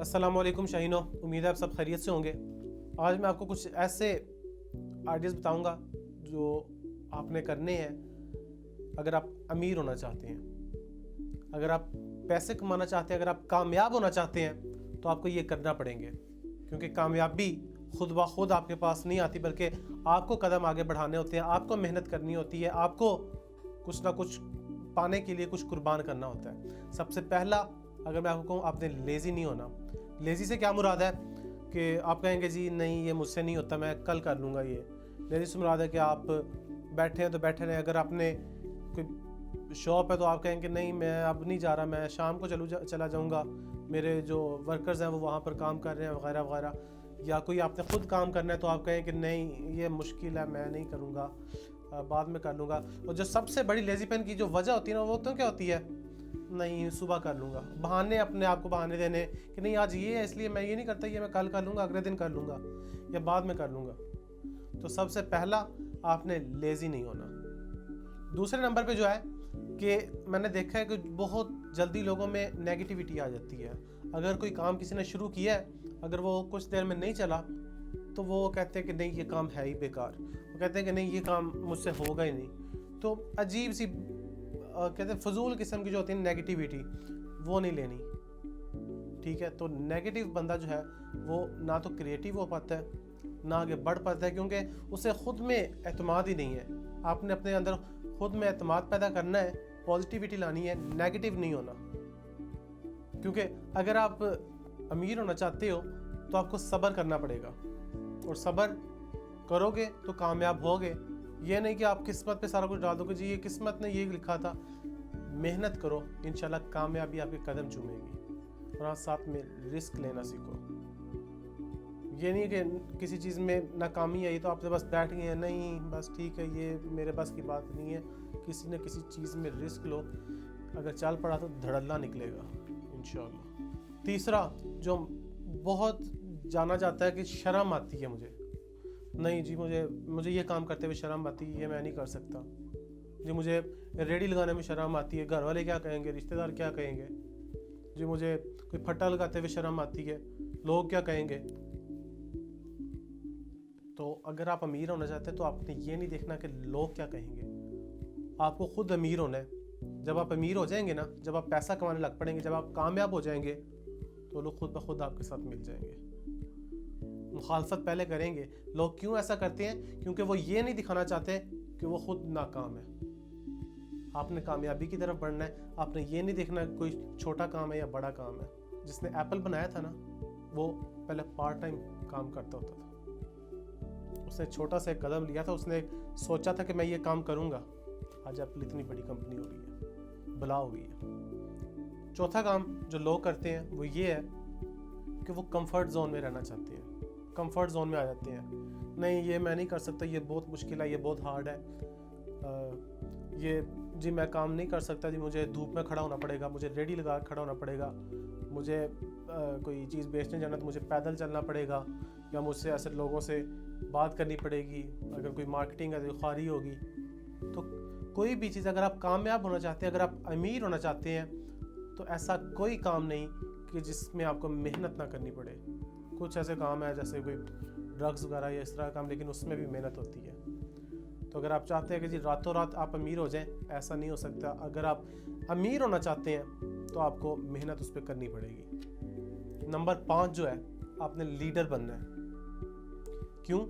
अस्सलामुअलैकुम शाहीनो, उम्मीद है आप सब खैरियत से होंगे। आज मैं आपको कुछ ऐसे आइडियाज़ बताऊंगा जो आपने करने हैं अगर आप अमीर होना चाहते हैं, अगर आप पैसे कमाना चाहते हैं, अगर आप कामयाब होना चाहते हैं तो आपको ये करना पड़ेंगे। क्योंकि कामयाबी खुद ब खुद आपके पास नहीं आती, बल्कि आपको कदम आगे बढ़ाने होते हैं, आपको मेहनत करनी होती है, आपको कुछ ना कुछ पाने के लिए कुछ कुर्बान करना होता है। सबसे पहला, अगर मैं आपको कहूँ, आपने लेज़ी नहीं होना। लेज़ी से क्या मुराद है कि आप कहेंगे जी नहीं ये मुझसे नहीं होता, मैं कल कर लूँगा। ये लेज़ी से मुराद है कि आप बैठे हैं तो बैठे रहें। अगर आपने कोई शॉप है तो आप कहेंगे नहीं मैं अब नहीं जा रहा, मैं शाम को चला जाऊँगा, मेरे जो वर्कर्स हैं वो वहाँ पर काम कर रहे हैं वगैरह वगैरह। या कोई आपने ख़ुद काम करना है तो आप कहें कि नहीं ये मुश्किल है, मैं नहीं करूँगा, बाद में कर लूँगा। और जो सबसे बड़ी लेज़ीपन की जो वजह होती है ना, वो तो क्या होती है, नहीं सुबह कर लूँगा। बहाने, अपने आप को बहाने देने कि नहीं आज ये है इसलिए मैं ये नहीं करता, ये मैं कल कर लूँगा, अगले दिन कर लूँगा या बाद में कर लूँगा। तो सबसे पहला, आपने लेज़ी नहीं होना। दूसरे नंबर पे जो है कि मैंने देखा है कि बहुत जल्दी लोगों में नेगेटिविटी आ जाती है। अगर कोई काम किसी ने शुरू किया है, अगर वो कुछ देर में नहीं चला तो वो कहते हैं कि नहीं ये काम है ही बेकार, वो कहते हैं कि नहीं ये काम मुझसे होगा ही नहीं। तो अजीब सी कहते हैं फजूल किस्म की जो होती है नेगेटिविटी, वो नहीं लेनी, ठीक है। तो नेगेटिव बंदा जो है वो ना तो क्रिएटिव हो पाता है, ना आगे बढ़ पाता है, क्योंकि उसे खुद में एतमाद ही नहीं है। आपने अपने अंदर खुद में एतमाद पैदा करना है, पॉजिटिविटी लानी है, नेगेटिव नहीं होना। क्योंकि अगर आप अमीर होना चाहते हो तो आपको सब्र करना पड़ेगा, और सब्र करोगे तो कामयाब होगे। ये नहीं कि आप किस्मत पे सारा कुछ डाल दोगे, जी ये किस्मत ने ये लिखा था। मेहनत करो, इंशाल्लाह कामयाबी आपके कदम चूमेगी। और साथ में रिस्क लेना सीखो। ये नहीं कि किसी चीज़ में नाकामी आई तो आपसे बस बैठ गए हैं, नहीं बस ठीक है ये मेरे बस की बात नहीं है। किसी न किसी चीज़ में रिस्क लो, अगर चल पड़ा तो धड़ल्ला निकलेगा इंशाल्लाह। तीसरा जो बहुत जाना जाता है कि शर्म आती है मुझे, नहीं जी मुझे ये काम करते हुए शर्म आती है, ये मैं नहीं कर सकता जी। मुझे रेडी लगाने में शर्म आती है, घर वाले क्या कहेंगे, रिश्तेदार क्या कहेंगे जी। मुझे कोई फट्टा लगाते हुए शर्म आती है, लोग क्या कहेंगे। तो अगर आप अमीर होना चाहते हैं तो आपने ये नहीं देखना कि लोग क्या कहेंगे, आपको खुद अमीर होना है। जब आप अमीर हो जाएंगे ना, जब आप पैसा कमाने लग पड़ेंगे, जब आप कामयाब हो जाएंगे तो लोग खुद ब खुद आपके साथ मिल जाएंगे। मुखालफत पहले करेंगे। लोग क्यों ऐसा करते हैं? क्योंकि वो ये नहीं दिखाना चाहते कि वो खुद नाकाम है। आपने कामयाबी की तरफ बढ़ना है, आपने ये नहीं देखना कोई छोटा काम है या बड़ा काम है। जिसने एप्पल बनाया था ना, वो पहले पार्ट टाइम काम करता होता था, उसने छोटा सा एक कदम लिया था, उसने सोचा था कि मैं ये काम करूँगा, आज एप्पल इतनी बड़ी कंपनी हो गई है, बला हो गई है। चौथा काम जो लोग करते हैं वो ये है कि वो कंफर्ट जोन में रहना चाहते हैं, कंफर्ट जोन में आ जाते हैं। नहीं ये मैं नहीं कर सकता, ये बहुत मुश्किल है, ये बहुत हार्ड है, ये जी मैं काम नहीं कर सकता जी, मुझे धूप में खड़ा होना पड़ेगा, मुझे रेडी लगा खड़ा होना पड़ेगा, मुझे कोई चीज़ बेचने जाना तो मुझे पैदल चलना पड़ेगा, या मुझसे ऐसे लोगों से बात करनी पड़ेगी, अगर कोई मार्केटिंग है तो खारी होगी। तो कोई भी चीज़, अगर आप कामयाब होना चाहते हैं, अगर आप अमीर होना चाहते हैं, तो ऐसा कोई काम नहीं कि जिसमें आपको मेहनत ना करनी पड़े। कुछ ऐसे काम है जैसे कोई ड्रग्स वगैरह या इस तरह का काम, लेकिन उसमें भी मेहनत होती है। तो अगर आप चाहते हैं कि जी रातों रात आप अमीर हो जाएं, ऐसा नहीं हो सकता। अगर आप अमीर होना चाहते हैं तो आपको मेहनत उस पर करनी पड़ेगी। नंबर 5 जो है, आपने लीडर बनना है। क्यों?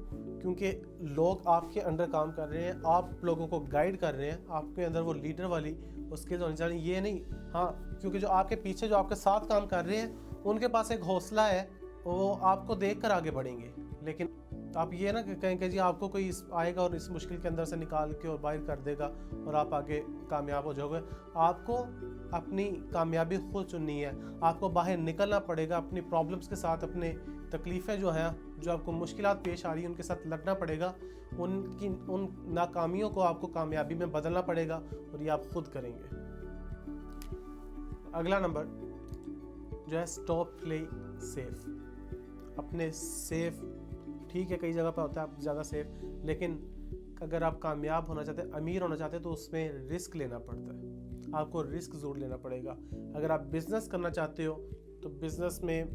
क्योंकि लोग आपके अंडर काम कर रहे हैं, आप लोगों को गाइड कर रहे हैं, आपके अंदर वो लीडर वाली स्किल्स होनी चाहिए। ये नहीं, हाँ, क्योंकि जो आपके पीछे जो आपके साथ काम कर रहे हैं उनके पास एक हौसला है, वो आपको देख कर आगे बढ़ेंगे। लेकिन आप ये ना कहेंगे जी आपको कोई आएगा और इस मुश्किल के अंदर से निकाल के और बाहर कर देगा और आप आगे कामयाब हो जाओगे। आपको अपनी कामयाबी खुद चुननी है, आपको बाहर निकलना पड़ेगा, अपनी प्रॉब्लम्स के साथ, अपने तकलीफ़ें जो हैं, जो आपको मुश्किलात पेश आ रही हैं, उनके साथ लड़ना पड़ेगा। उन नाकामियों को आपको कामयाबी में बदलना पड़ेगा, और ये आप खुद करेंगे। अगला नंबर जो है, स्टॉप प्लेइंग सेफ। अपने सेफ, ठीक है कई जगह पर होता है आप ज़्यादा सेफ, लेकिन अगर आप कामयाब होना चाहते हैं, अमीर होना चाहते हैं, तो उसमें रिस्क लेना पड़ता है। आपको रिस्क ज़रूर लेना पड़ेगा। अगर आप बिज़नेस करना चाहते हो तो बिज़नेस में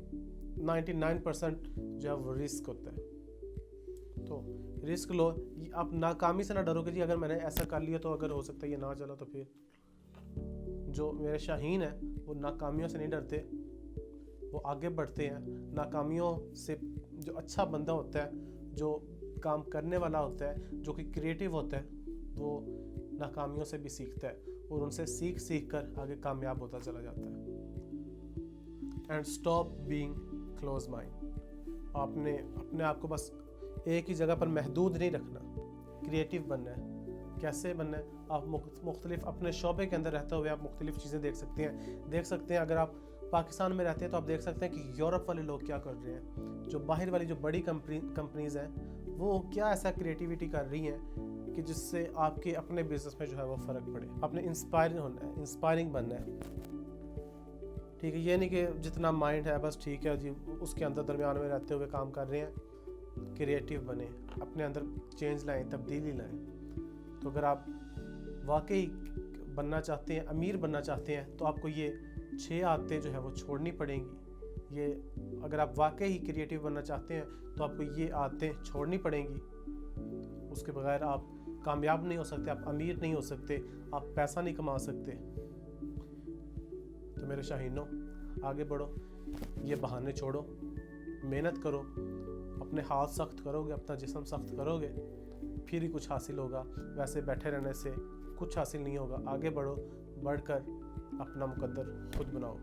99% जो है वो रिस्क होता है। तो रिस्क लो, आप नाकामी से ना डरो कि जी अगर मैंने ऐसा कर लिया तो अगर हो सकता है ये ना चला तो फिर। जो मेरे शाहीन है वो नाकामियों से नहीं डरते, वो आगे बढ़ते हैं। नाकामियों से जो अच्छा बंदा होता है, जो काम करने वाला होता है, जो कि क्रिएटिव होता है, वो नाकामियों से भी सीखता है और उनसे सीख सीख कर आगे कामयाब होता चला जाता है। And stop being close mind. आपने अपने आप को बस एक ही जगह पर महदूद नहीं रखना, क्रिएटिव बनना है। कैसे बनना है? आप मुख्तलिफ अपने शोबे के अंदर रहते हुए आप मुख्तलिफ चीज़ें देख सकते हैं। अगर आप पाकिस्तान में रहते हैं तो आप देख सकते हैं कि यूरोप वाले लोग क्या कर रहे हैं, जो बाहर वाली जो बड़ी कंपनीज हैं वो क्या ऐसा क्रिएटिविटी कर रही हैं कि जिससे आपके अपने बिजनेस में जो है वो फ़र्क पड़े। आपने इंस्पायरिंग होना है, इंस्पायरिंग बनना है, ठीक है। ये नहीं कि जितना माइंड है बस ठीक है जी उसके अंदर दरमियान में रहते हुए काम कर रहे हैं। क्रिएटिव बने, अपने अंदर चेंज लाएं, तब्दीली लाएं। तो अगर आप वाकई बनना चाहते हैं, अमीर बनना चाहते हैं, तो आपको ये 6 आदतें जो है वो छोड़नी पड़ेंगी। ये अगर आप वाकई ही क्रिएटिव बनना चाहते हैं तो आपको ये आदतें छोड़नी पड़ेंगी। उसके बगैर आप कामयाब नहीं हो सकते, आप अमीर नहीं हो सकते, आप पैसा नहीं कमा सकते। तो मेरे शाहीनों, आगे बढ़ो, ये बहाने छोड़ो, मेहनत करो, अपने हाथ सख्त करोगे, अपना जिस्म सख्त करोगे, फिर ही कुछ हासिल होगा। वैसे बैठे रहने से कुछ हासिल नहीं होगा। आगे बढ़ो, बढ़कर अपना मुकद्दर खुद बनाओ।